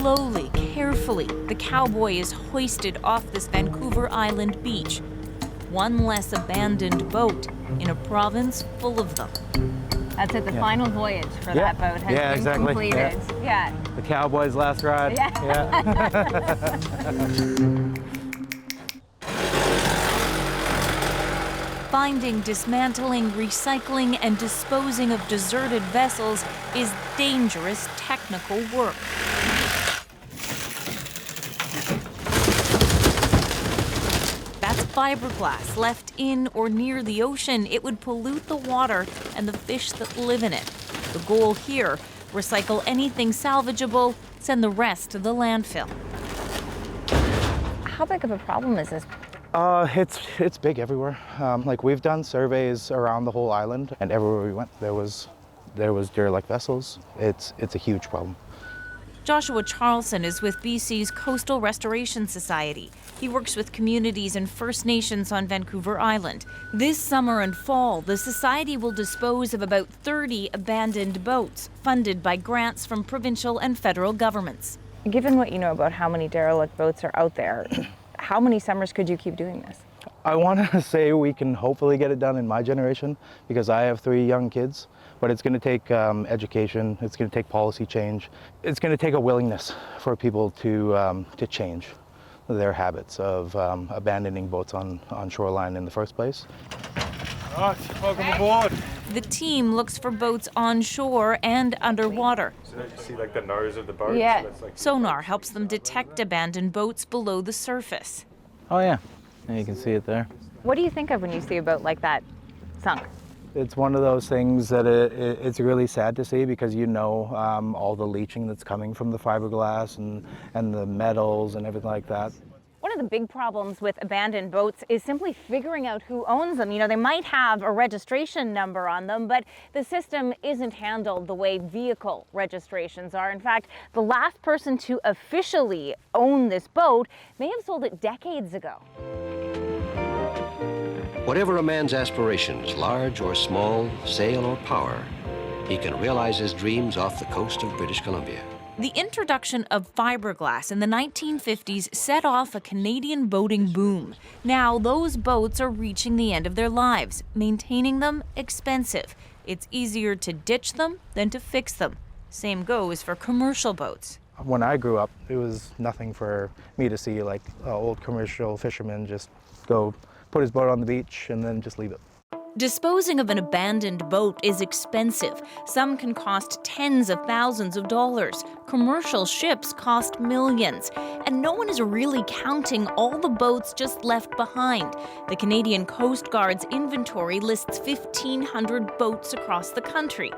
Slowly, carefully, the cowboy is hoisted off this Vancouver Island beach. One less abandoned boat in a province full of them. That's it, the final voyage for that boat has been completed. Yeah. The cowboy's last ride. Finding, dismantling, recycling, and disposing of deserted vessels is dangerous technical work. That's fiberglass left in or near the ocean. It would pollute the water and the fish that live in it. The goal here, recycle anything salvageable, send the rest to the landfill. How big of a problem is this? It's big everywhere. Like we've done surveys around the whole island, and everywhere we went, there was derelict vessels. It's a huge problem. Joshua Charlson is with BC's Coastal Restoration Society. He works with communities and First Nations on Vancouver Island. This summer and fall, the society will dispose of about 30 abandoned boats, funded by grants from provincial and federal governments. Given what you know about how many derelict boats are out there, how many summers could you keep doing this? I want to say we can hopefully get it done in my generation because I have 3 young kids, but it's going to take education, it's going to take policy change, it's going to take a willingness for people to change their habits of abandoning boats on shoreline in the first place. All right, welcome aboard. The team looks for boats onshore and underwater. So you see like the nose of the boat? Yeah. So that's like Sonar helps them detect abandoned boats below the surface. Oh yeah, and you can see it there. What do you think of when you see a boat like that sunk? It's one of those things that it's really sad to see because you know all the leaching that's coming from the fiberglass and the metals and everything like that. One of the big problems with abandoned boats is simply figuring out who owns them. You know, they might have a registration number on them, but the system isn't handled the way vehicle registrations are. In fact, the last person to officially own this boat may have sold it decades ago. Whatever a man's aspirations, large or small, sail or power, he can realize his dreams off the coast of British Columbia. The introduction of fiberglass in the 1950s set off a Canadian boating boom. Now those boats are reaching the end of their lives. Maintaining them, expensive. It's easier to ditch them than to fix them. Same goes for commercial boats. When I grew up, it was nothing for me to see like an old commercial fisherman just go put his boat on the beach and then just leave it. Disposing of an abandoned boat is expensive. Some can cost tens of thousands of dollars. Commercial ships cost millions. And no one is really counting all the boats just left behind. The Canadian Coast Guard's inventory lists 1,500 boats across the country.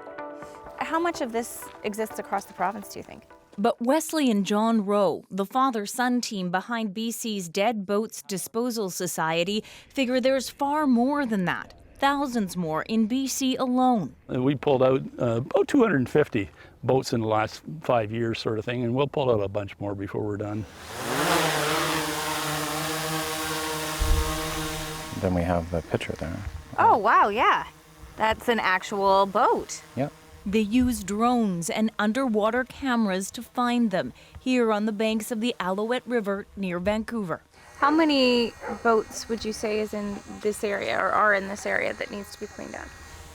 How much of this exists across the province, do you think? But Wesley and John Rowe, the father-son team behind BC's Dead Boats Disposal Society, figure there's far more than that. Thousands more in BC alone. We pulled out about 250 boats in the last 5 years sort of thing, and we'll pull out a bunch more before we're done. Then we have the picture there. Oh, wow, yeah. That's an actual boat. Yep. They use drones and underwater cameras to find them here on the banks of the Alouette River near Vancouver. How many boats would you say is in this area or are in this area that needs to be cleaned up?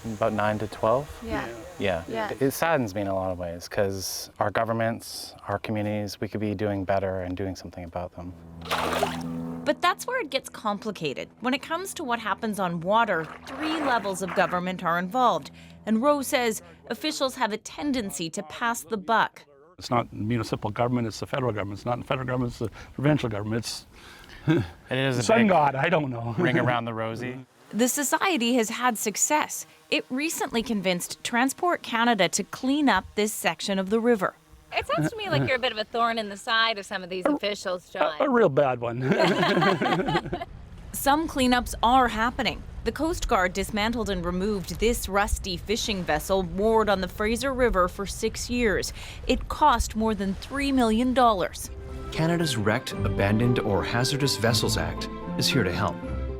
About 9 to 12. Yeah. It saddens me in a lot of ways because our governments, our communities, we could be doing better and doing something about them. But that's where it gets complicated. When it comes to what happens on water, 3 levels of government are involved. And Rowe says officials have a tendency to pass the buck. It's not municipal government, it's the federal government. It's not the federal government, it's the provincial government. It's It is a sun big god, I don't know. ring around the rosy. The society has had success. It recently convinced Transport Canada to clean up this section of the river. It sounds to me like you're a bit of a thorn in the side of some of these officials, John. A real bad one. Some cleanups are happening. The Coast Guard dismantled and removed this rusty fishing vessel moored on the Fraser River for 6 years. It cost more than $3 million. Canada's Wrecked, Abandoned, or Hazardous Vessels Act is here to help.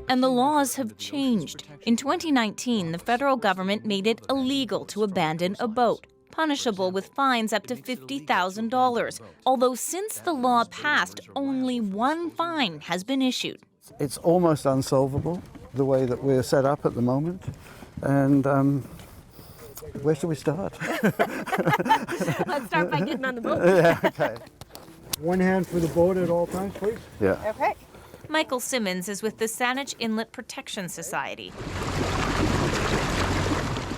And the laws have changed. In 2019, the federal government made it illegal to abandon a boat. punishable with fines up to $50,000. Although since the law passed, only one fine has been issued. It's almost unsolvable, the way that we're set up at the moment. And where should we start? Let's start by getting on the boat. Yeah, okay. One hand for the boat at all times, please. Yeah. Okay. Michael Simmons is with the Saanich Inlet Protection Society.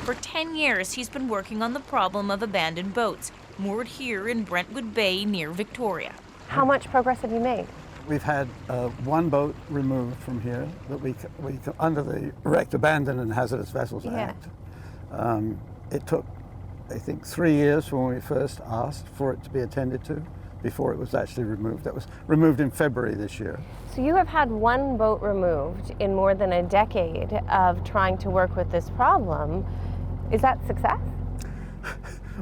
For 10 years, he's been working on the problem of abandoned boats, moored here in Brentwood Bay near Victoria. How much progress have you made? We've had one boat removed from here that we under the Wrecked, Abandoned and Hazardous Vessels Act. It took, I think, 3 years when we first asked for it to be attended to before it was actually removed. That was removed in February this year. So you have had one boat removed in more than a decade of trying to work with this problem. Is that success?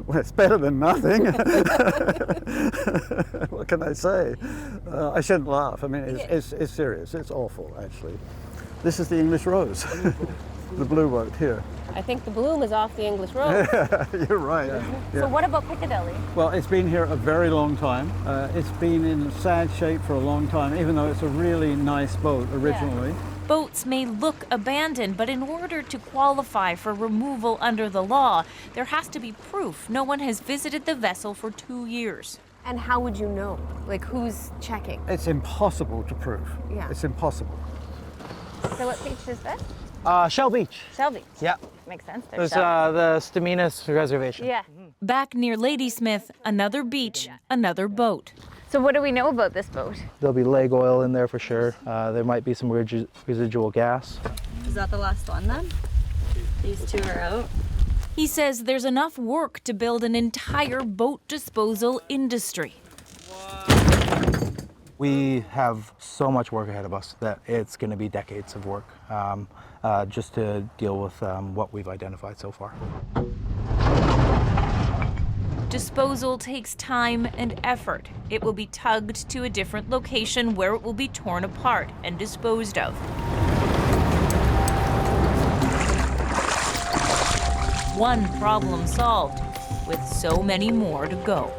Well, it's better than nothing. What can I say? I shouldn't laugh. I mean, it's serious. It's awful, actually. This is the English Rose, the blue boat here. I think the bloom is off the English Rose. You're right. So what about Piccadilly? Well, it's been here a very long time. It's been in sad shape for a long time, even though it's a really nice boat originally. Boats may look abandoned, but in order to qualify for removal under the law, there has to be proof no one has visited the vessel for 2 years. And how would you know? Like, who's checking? It's impossible to prove. Yeah. It's impossible. So what beach is this? Shell Beach. Shell Beach. Yeah. Makes sense. There's the Staminas Reservation. Yeah. Back near Ladysmith, another beach, another boat. So what do we know about this boat? There'll be leg oil in there for sure. There might be some residual gas. Is that the last one then? These two are out. He says there's enough work to build an entire boat disposal industry. We have so much work ahead of us that it's going to be decades of work just to deal with what we've identified so far. Disposal takes time and effort. It will be tugged to a different location where it will be torn apart and disposed of. One problem solved, with so many more to go.